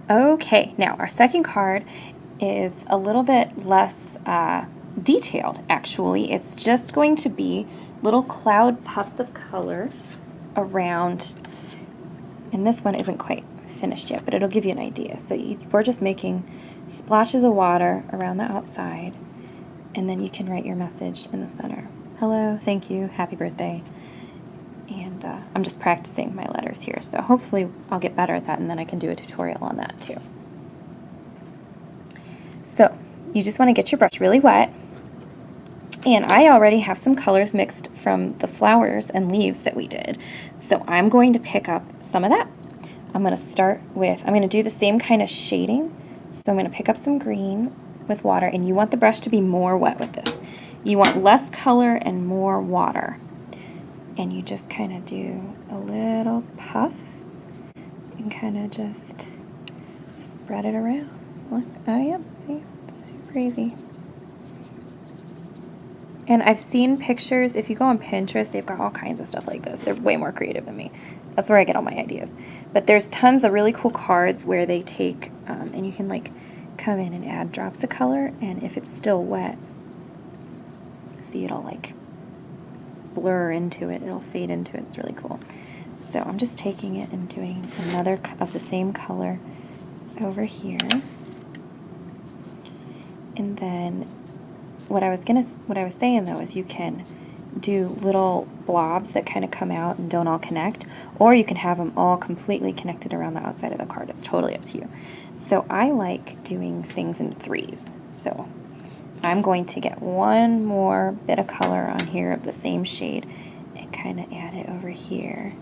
Okay, now our second card is a little bit less detailed, actually. It's just going to be little cloud puffs of color around, and this one isn't quite finished yet, but it'll give you an idea. So we're just making splashes of water around the outside, and then you can write your message in the center. Hello, thank you, happy birthday. And I'm just practicing my letters here, so hopefully I'll get better at that, and then I can do a tutorial on that too. So you just want to get your brush really wet, and I already have some colors mixed from the flowers and leaves that we did, so I'm going to pick up some of that. I'm going to do the same kind of shading, so I'm going to pick up some green with water, and you want the brush to be more wet with this. You want less color and more water. And you just kind of do a little puff and kind of just spread it around. Look, oh yeah, see, it's super easy. And I've seen pictures, if you go on Pinterest, they've got all kinds of stuff like this. They're way more creative than me. That's where I get all my ideas. But there's tons of really cool cards where they take, and you can like come in and add drops of color, and if it's still wet, see, it'll like blur into it, it'll fade into it, it's really cool. So I'm just taking it and doing another of the same color over here. And then what I was saying though is you can do little blobs that kind of come out and don't all connect, or you can have them all completely connected around the outside of the card. It's totally up to you. So I like doing things in threes. So I'm going to get one more bit of color on here of the same shade and kind of add it over here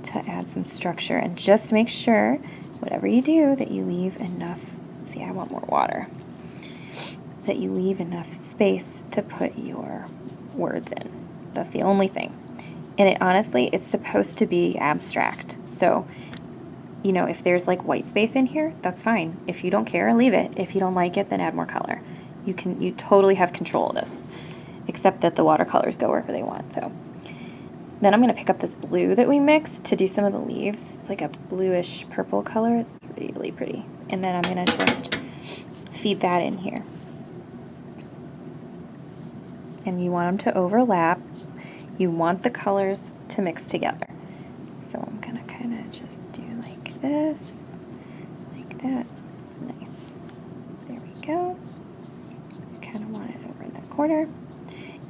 to add some structure, and just make sure whatever you do that you leave enough, see, I want more water, that you leave enough space to put your words in. That's the only thing. And honestly, it's supposed to be abstract. So, you know, if there's like white space in here, that's fine. If you don't care, leave it. If you don't like it, then add more color. You totally have control of this, except that the watercolors go wherever they want. So then I'm going to pick up this blue that we mixed to do some of the leaves. It's like a bluish purple color. It's really pretty. And then I'm going to just feed that in here. And you want them to overlap. You want the colors to mix together. So I'm going to kind of just do like this, like that. Nice. There we go. Kind of want it over in that corner.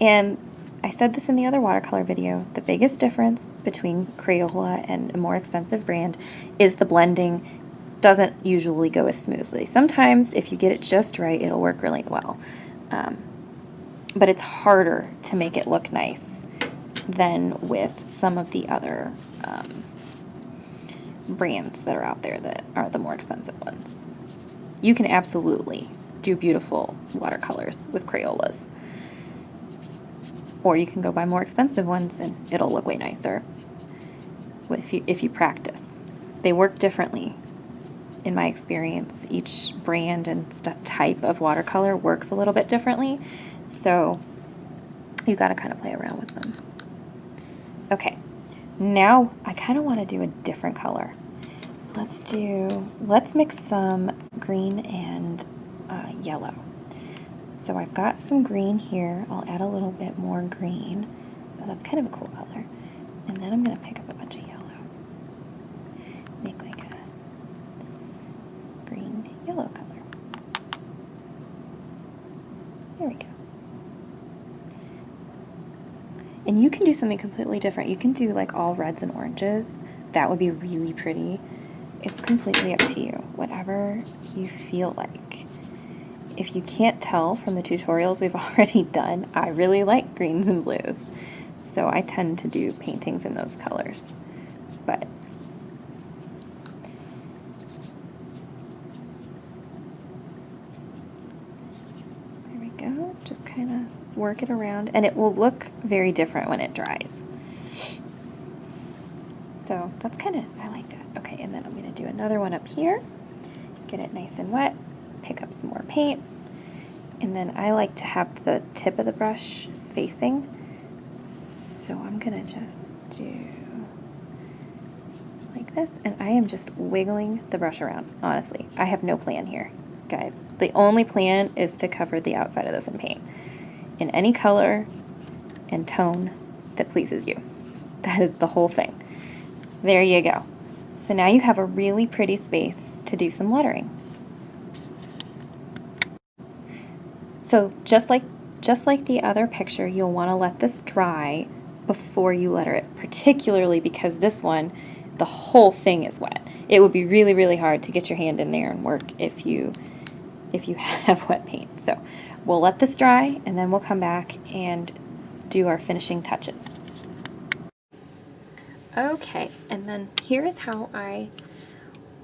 And I said this in the other watercolor video, the biggest difference between Crayola and a more expensive brand is the blending doesn't usually go as smoothly. Sometimes if you get it just right, it'll work really well. But it's harder to make it look nice than with some of the other brands that are out there that are the more expensive ones. You can absolutely do beautiful watercolors with Crayolas. Or you can go buy more expensive ones and it'll look way nicer if you practice. They work differently in my experience. Each brand and type of watercolor works a little bit differently, so you got to kind of play around with them. Okay, now I kind of want to do a different color. Let's mix some green and yellow. So I've got some green here. I'll add a little bit more green. Oh, that's kind of a cool color. And then I'm going to pick up a bunch of yellow. Make like a green-yellow color. There we go. And you can do something completely different. You can do like all reds and oranges. That would be really pretty. It's completely up to you, whatever you feel like. If you can't tell from the tutorials we've already done, I really like greens and blues. So I tend to do paintings in those colors. But there we go. Just kind of work it around, and it will look very different when it dries. So that's kind of, I like that. Okay, and then I'm going to do another one up here. Get it nice and wet. Pick up some more paint, and then I like to have the tip of the brush facing, so I'm gonna just do like like this, and I am just wiggling the brush around. Honestly, I have no plan here, guys. The only plan is to cover the outside of this in paint in any color and tone that pleases you. That is the whole thing. There you go. So now you have a really pretty space to do some lettering. So just like the other picture, you'll want to let this dry before you letter it, particularly because this one, the whole thing is wet. It would be really, really hard to get your hand in there and work if you have wet paint. So we'll let this dry, and then we'll come back and do our finishing touches. Okay, and then here is how I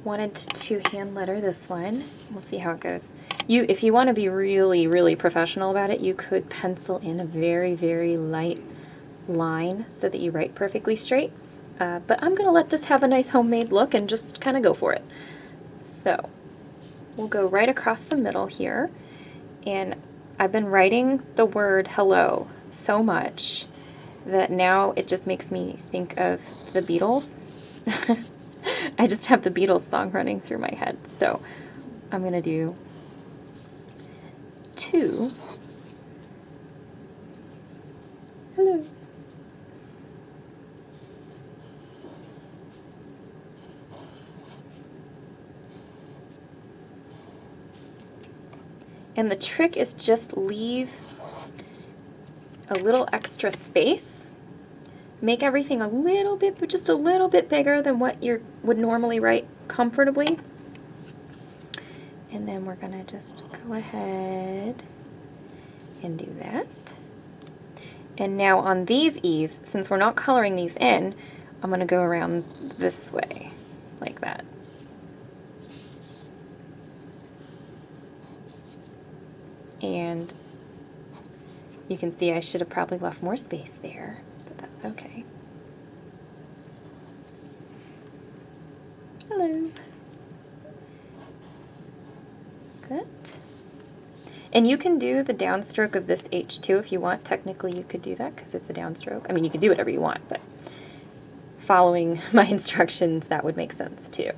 wanted to hand letter this one. We'll see how it goes. If you want to be really, really professional about it, you could pencil in a very, very light line so that you write perfectly straight. But I'm going to let this have a nice homemade look and just kind of go for it. So we'll go right across the middle here, and I've been writing the word hello so much that now it just makes me think of the Beatles. I just have the Beatles song running through my head. So I'm going to do 2 hellos. And the trick is just leave a little extra space. Make everything a little bit, but just a little bit bigger than what you would normally write comfortably. And then we're going to just go ahead and do that. And now on these E's, since we're not coloring these in, I'm going to go around this way, like that. And you can see I should have probably left more space there, but that's okay. Hello. Good. And you can do the downstroke of this H too if you want. Technically you could do that because it's a downstroke. I mean, you can do whatever you want, but following my instructions, that would make sense too.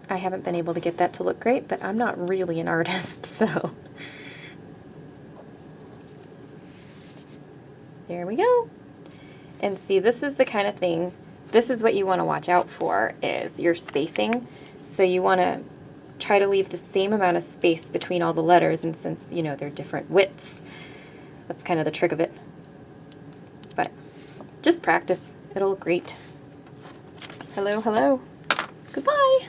I haven't been able to get that to look great, but I'm not really an artist, so. There we go. And see, this is the kind of thing, this is what you want to watch out for, is your spacing. So you want to try to leave the same amount of space between all the letters, and since, you know, they're different widths, that's kind of the trick of it. But just practice. It'll look great. Hello, hello. Goodbye.